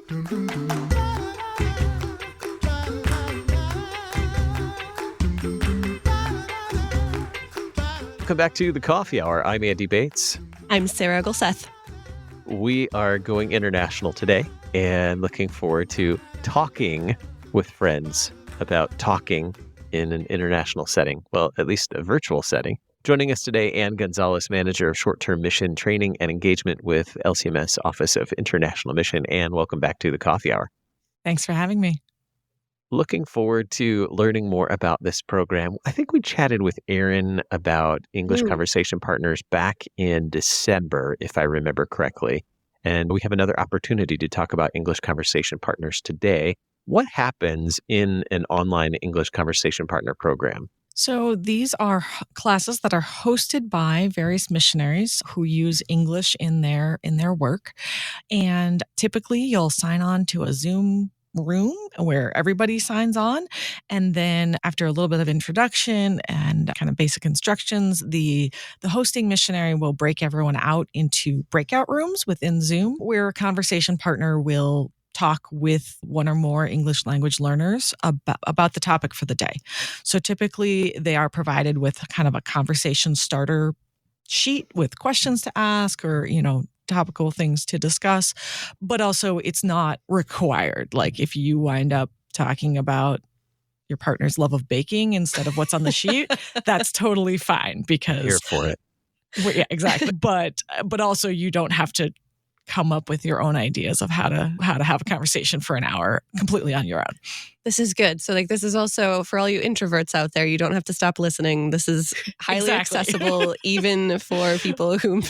Welcome back to the Coffee Hour. I'm Andy Bates. I'm Sarah Gonzalez. We are going international today and looking forward to talking with friends about talking in an international setting. Well, at least a virtual setting. Joining us today, Ann Gonzalez, Manager of Short-Term Mission Training and Engagement with LCMS Office of International Mission. Ann, welcome back to the Coffee Hour. Thanks for having me. Looking forward to learning more about this program. I think we chatted with Erin about English Conversation Partners back in December, if I remember correctly. And we have another opportunity to talk about English Conversation Partners today. What happens in an online English Conversation Partner program? So these are classes that are hosted by various missionaries who use English in their work. And typically you'll sign on to a Zoom room where everybody signs on. And then after a little bit of introduction and kind of basic instructions, the hosting missionary will break everyone out into breakout rooms within Zoom where a conversation partner will talk with one or more English language learners about the topic for the day. So typically they are provided with kind of a conversation starter sheet with questions to ask or, topical things to discuss, but also it's not required. Like if you wind up talking about your partner's love of baking instead of what's on the sheet, that's totally fine because Here for it. Well, yeah, exactly. But also you don't have to come up with your own ideas of how to have a conversation for an hour completely on your own. This is good. So this is also for all you introverts out there, you don't have to stop listening. This is highly accessible even for people who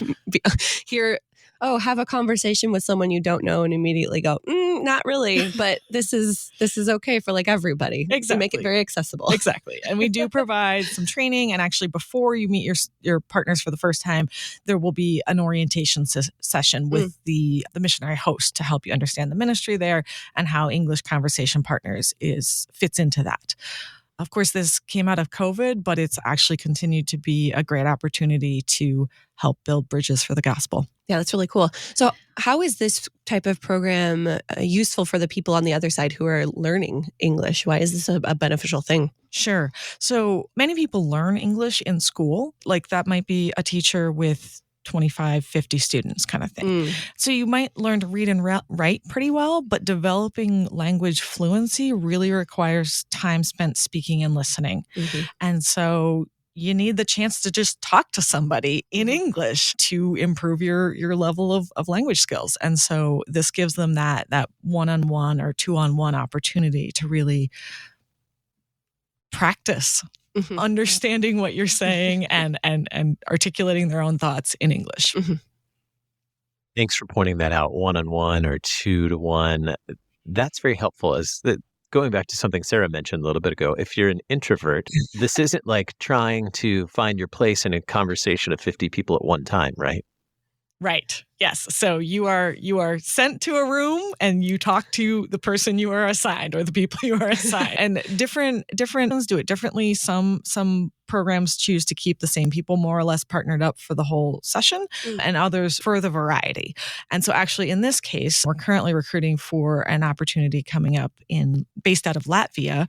hear, have a conversation with someone you don't know and immediately go, not really, but this is okay for everybody. Exactly. To make it very accessible. Exactly. And we do provide some training. And actually before you meet your partners for the first time, there will be an orientation session with the missionary host to help you understand the ministry there and how English Conversation Partners fits into that. Of course, this came out of COVID, but it's actually continued to be a great opportunity to help build bridges for the gospel. Yeah, that's really cool. So how is this type of program useful for the people on the other side who are learning English? Why is this a beneficial thing? Sure. So many people learn English in school. Like that might be a teacher with 25, 50 students kind of thing. So you might learn to read and write pretty well, but developing language fluency really requires time spent speaking and listening. And so you need the chance to just talk to somebody in English to improve your level of language skills. And so this gives them that one-on-one or two-on-one opportunity to really practice understanding what you're saying and articulating their own thoughts in English. Thanks for pointing that out, one-on-one or two-to-one. That's very helpful. Going back to something Sarah mentioned a little bit ago, if you're an introvert, this isn't like trying to find your place in a conversation of 50 people at one time, right? Right. Yes. So you are sent to a room and you talk to the person you are assigned or the people you are assigned. And different ones do it differently. Some programs choose to keep the same people more or less partnered up for the whole session and others for the variety. And so actually in this case, we're currently recruiting for an opportunity coming up based out of Latvia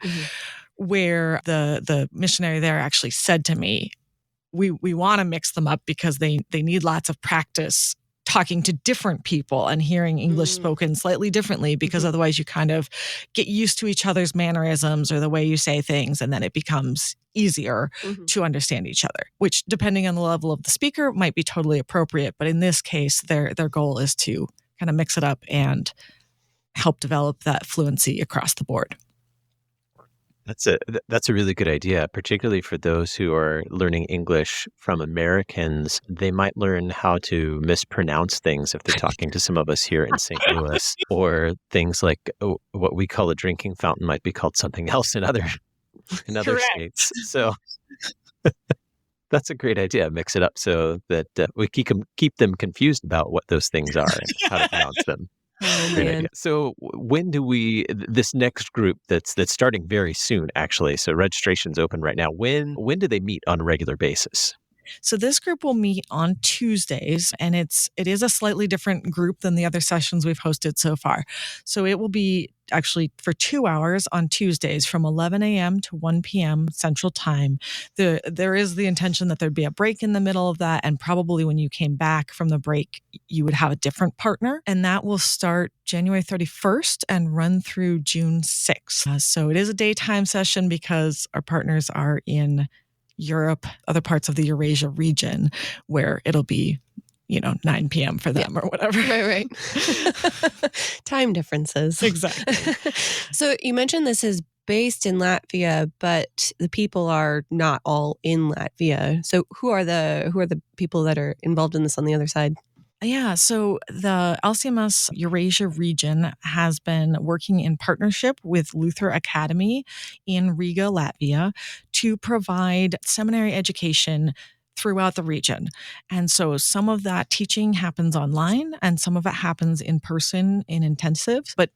where the missionary there actually said to me, we want to mix them up because they need lots of practice talking to different people and hearing English spoken slightly differently because otherwise you kind of get used to each other's mannerisms or the way you say things and then it becomes easier to understand each other, which depending on the level of the speaker might be totally appropriate. But in this case, their goal is to kind of mix it up and help develop that fluency across the board. That's a really good idea, particularly for those who are learning English from Americans. They might learn how to mispronounce things if they're talking to some of us here in St. Louis, or things like what we call a drinking fountain might be called something else in other states. So that's a great idea. Mix it up so that we keep them confused about what those things are and how to pronounce them. Oh, Great man. idea. So when do this next group that's starting very soon, actually, so registration's open right now, when do they meet on a regular basis? So this group will meet on Tuesdays, and it is a slightly different group than the other sessions we've hosted so far. So it will be actually for 2 hours on Tuesdays from 11 a.m. to 1 p.m. Central Time. There is the intention that there'd be a break in the middle of that, and probably when you came back from the break, you would have a different partner, and that will start January 31st and run through June 6th. So it is a daytime session because our partners are in Europe, other parts of the Eurasia region, where it'll be 9 p.m. for them or whatever. Right. Time differences. Exactly. So you mentioned this is based in Latvia, but the people are not all in Latvia. So who are the people that are involved in this on the other side? Yeah, so the LCMS Eurasia region has been working in partnership with Luther Academy in Riga, Latvia, to provide seminary education throughout the region. And so some of that teaching happens online and some of it happens in person in intensives. But,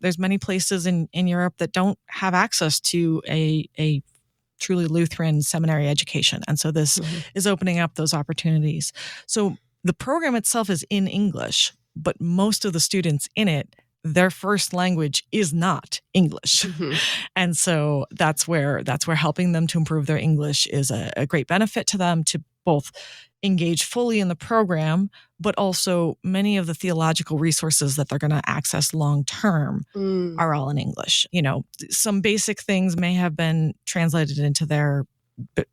there's many places in Europe that don't have access to a truly Lutheran seminary education. And so this is opening up those opportunities. So the program itself is in English, but most of the students in it, their first language is not English. And so that's where helping them to improve their English is a great benefit to them to both engage fully in the program, but also many of the theological resources that they're going to access long-term are all in English. Some basic things may have been translated into their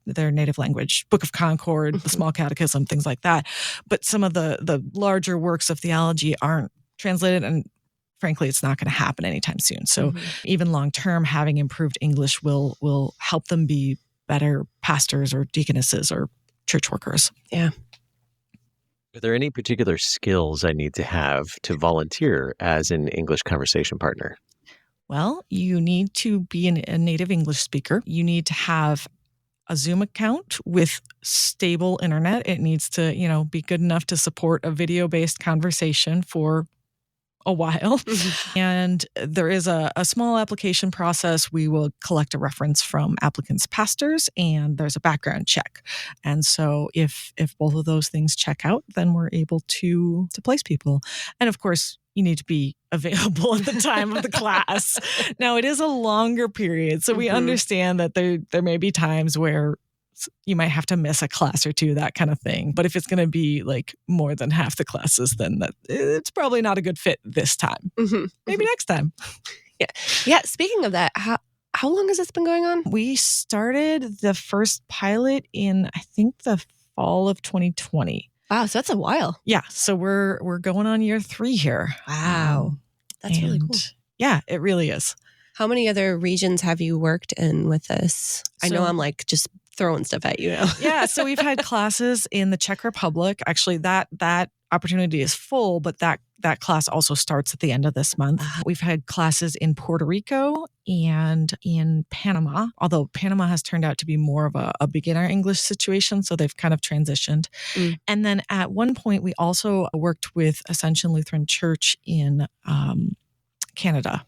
native language, Book of Concord, the Small Catechism, things like that. But some of the larger works of theology aren't translated, and frankly, it's not going to happen anytime soon. So even long-term, having improved English will help them be better pastors or deaconesses or church workers. Yeah. Are there any particular skills I need to have to volunteer as an English conversation partner? Well, you need to be a native English speaker. You need to have a Zoom account with stable internet. It needs to, be good enough to support a video-based conversation for a while. And there is a small application process. We will collect a reference from applicants' pastors, and there's a background check. And so if both of those things check out, then we're able to place people. And of course, you need to be available at the time of the class. Now, it is a longer period, so we understand that there may be times where you might have to miss a class or two, that kind of thing. But if it's going to be like more than half the classes, then it's probably not a good fit this time. Maybe next time. Yeah. Speaking of that, how long has this been going on? We started the first pilot in, I think, the fall of 2020. Wow, so that's a while. Yeah, so we're going on year 3 here. Wow, that's really cool. Yeah, it really is. How many other regions have you worked in with this? I know I'm like just throwing stuff at you now. Yeah, so we've had classes in the Czech Republic. Actually, that opportunity is full, but that class also starts at the end of this month. We've had classes in Puerto Rico and in Panama, although Panama has turned out to be more of a beginner English situation, so they've kind of transitioned. And then at one point, we also worked with Ascension Lutheran Church in Canada.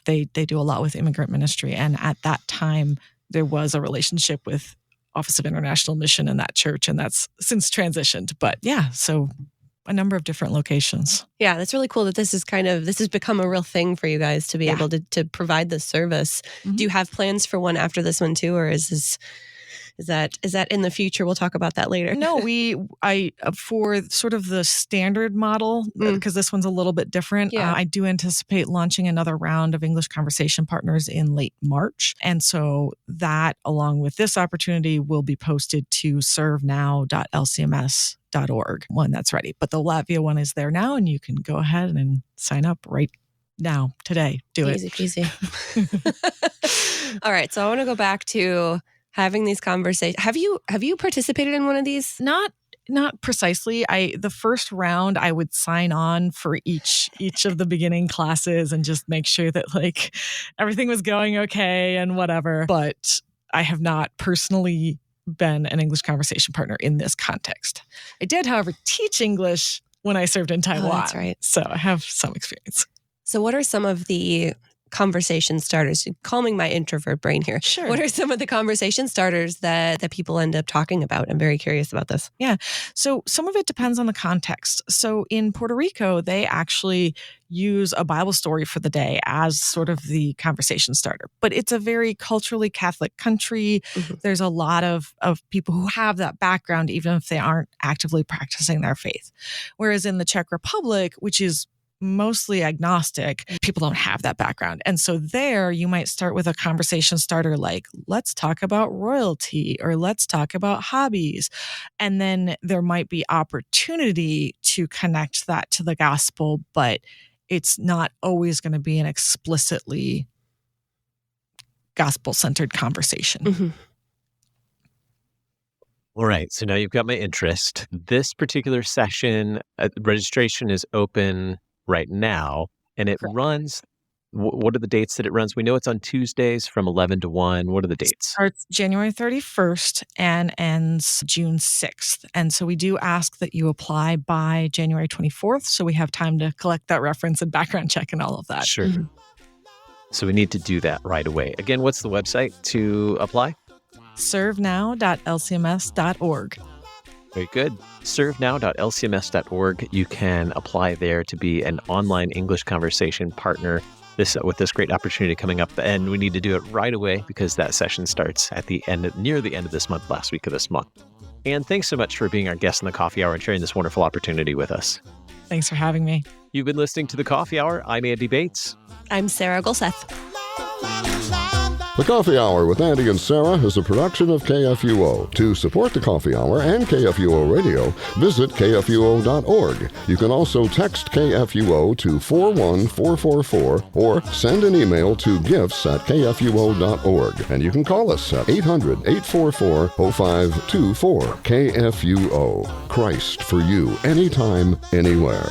They do a lot with immigrant ministry, and at that time, there was a relationship with Office of International Mission in that church, and that's since transitioned. But yeah, so a number of different locations. Yeah, that's really cool that this has become a real thing for you guys to be able to provide this service. Do you have plans for one after this one too, or is that in the future? We'll talk about that later. No, I for sort of the standard model, because this one's a little bit different. I do anticipate launching another round of English conversation partners in late March. And so that, along with this opportunity, will be posted to servenow.lcms.org when that's ready. But the Latvia one is there now, and you can go ahead and sign up right now, today. Do it. Easy peasy. All right. So I want to go back to having these conversations. Have you participated in one of these? Not precisely. The first round I would sign on for each of the beginning classes and just make sure that like everything was going okay and whatever. But I have not personally been an English conversation partner in this context. I did, however, teach English when I served in Taiwan. Oh, that's right. So I have some experience. So what are some of the conversation starters? Calming my introvert brain here. Sure. What are some of the conversation starters that people end up talking about? I'm very curious about this. Yeah. So some of it depends on the context. So in Puerto Rico, they actually use a Bible story for the day as sort of the conversation starter. But it's a very culturally Catholic country. Mm-hmm. There's a lot of people who have that background, even if they aren't actively practicing their faith. Whereas in the Czech Republic, which is mostly agnostic, people don't have that background. And so there you might start with a conversation starter like, let's talk about royalty or let's talk about hobbies. And then there might be opportunity to connect that to the gospel, but it's not always going to be an explicitly gospel-centered conversation. Mm-hmm. All right. So now you've got my interest. This particular session, registration is open right now, and it runs. What are the dates that it runs? We know it's on Tuesdays from 11 to 1. What are the dates? Starts January 31st and ends June 6th. And so we do ask that you apply by January 24th, so we have time to collect that reference and background check and all of that. Sure. Mm-hmm. So we need to do that right away. Again, what's the website to apply? servenow.lcms.org. Very good. servenow.lcms.org. You can apply there to be an online English conversation partner with this great opportunity coming up. And we need to do it right away because that session starts at near the end of this month, last week of this month. And thanks so much for being our guest in the Coffee Hour and sharing this wonderful opportunity with us. Thanks for having me. You've been listening to the Coffee Hour. I'm Andy Bates. I'm Sarah Gonzalez. The Coffee Hour with Andy and Sarah is a production of KFUO. To support the Coffee Hour and KFUO Radio, visit KFUO.org. You can also text KFUO to 41444 or send an email to gifts@kfuo.org. And you can call us at 800-844-0524. KFUO. Christ for you, anytime, anywhere.